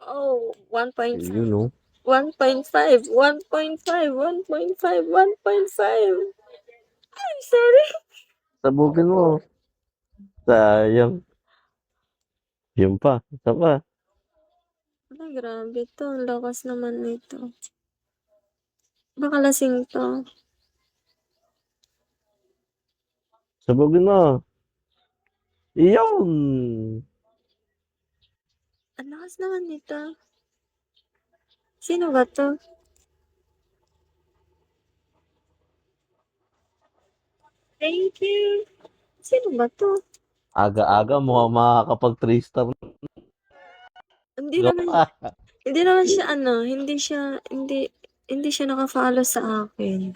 Oh, 1.5. Yun, no? 1.5, 1.5, 1.5, 1.5. I'm sorry. Sabugin mo. Sayang. Yun pa. Isa pa. Ay, grabe to. Ang lakas naman nito. Baka lasing to. Sabugin mo. Iyon. Ang lakas naman nito. Sino ba to? Thank you. Sino ba to? Aga-aga mo makakapag 3 star Hindi ka naman, pa. hindi naman siya hindi siya naka-follow sa akin.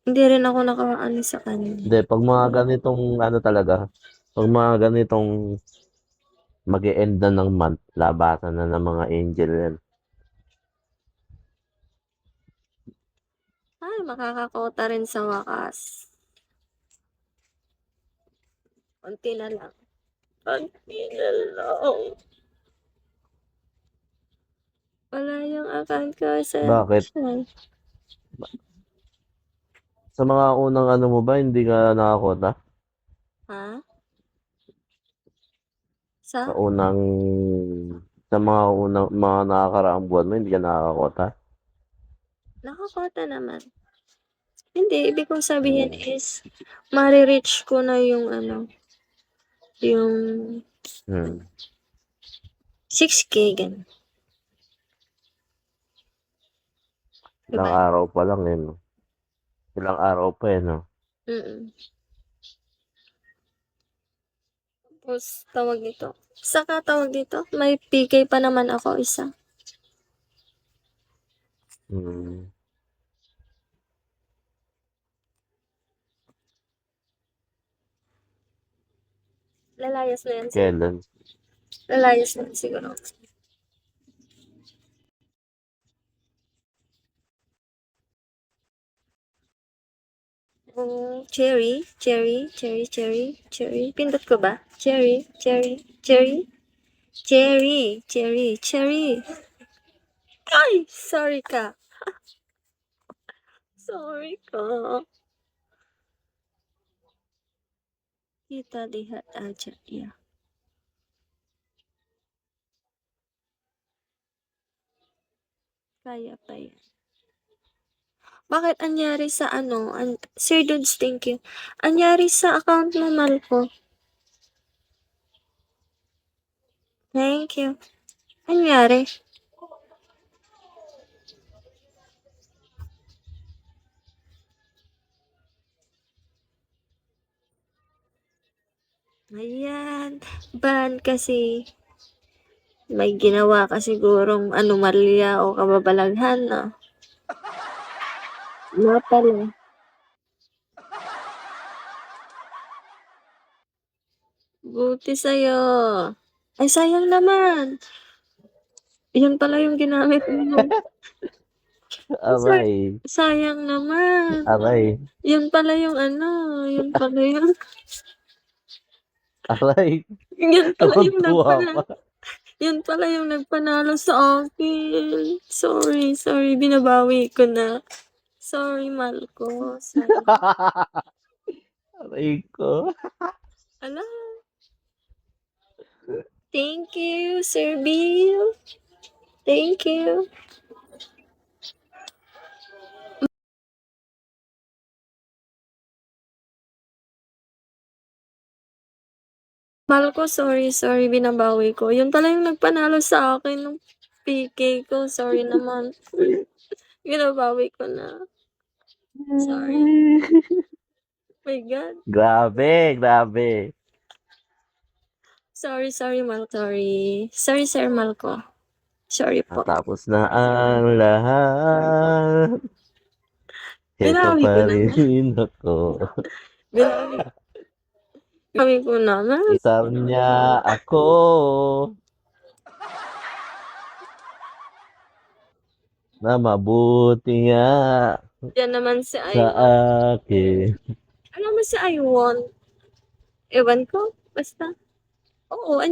Hindi rin ako naka-ano sa kanya. Hindi, pag mga ganitong ano talaga, pag mga ganitong mag-e-end na ng month, labasan na ng mga angel yan. Ay, makakakota rin sa wakas. Konti na lang. Konti na lang. Wala yung account ko sa Bakit? Sa mga unang ano mo ba, hindi ka nakakota? Ha? Sa Sa? unang, sa mga nakakaraang buwan mo, hindi ka nakakota? Nakakota naman. Hindi, ibig kong sabihin is, mare-reach ko na yung yung Hmm. 6K, ganun. Ilang Diba? araw pa lang eh, no? Ilang araw pa eh, no? Mm. Tapos, tawag dito. Saka tawag dito, may PK pa naman ako isa. Hmm. Lalayas na yan siguro. Kailan? Lalayas na yan siguro. Cherry, cherry, cherry, cherry, cherry. Pindot ko ba? Cherry, cherry, cherry, cherry, cherry, cherry. Ay! Sorry ka. Sorry ka. Kita lihat aja, ya. Kaya pa yan. Bakit anyari sa Sir Dudes, thank you. Anyari sa account mo, Malco? Thank you. Anyari? Ayan. Ban kasi may ginawa ka sigurong anomalya o kababalaghan na. Nga pala. Buti sa'yo. Ay, sayang naman. Yun pala yung ginamit mo. Aray. Sayang naman. Aray. Yun pala yung yun pala yung, Aray. yun pala yung Tuwang-tuwa pa. yun pala yung nagpanalo sa akin. Sorry. Binabawi ko na. Sorry, Malco. Sorry. Aray ko. Ala. Thank you, Sir Bill. Thank you. Malco, sorry. Binabawi ko. Yun pala yung nagpanalo sa akin ng PK ko. Sorry naman. Binabawi ko na. Sorry. My God. Grabe. Sorry, Mal. Sorry, Sir Malco. Sorry po. Natapos na ang lahat. Ito Binawi pa ko na. rin ako. Binawi ko na. Isar niya ako. Na mabuti nga Yan naman si sa Iwan. akin. Alam mo si Iwan? Ewan ko. Basta. Oo,